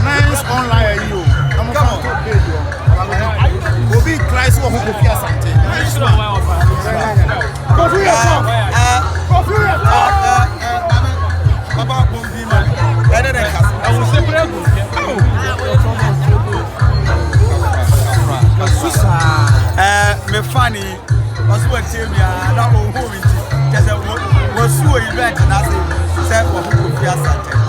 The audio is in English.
Nice online you. Come on. Obi Christ who go fear something. Baba Bombi man. Better than Castle. I will say me funny. Was what tell me that will hold it. Just was so event and I say, what who fear something.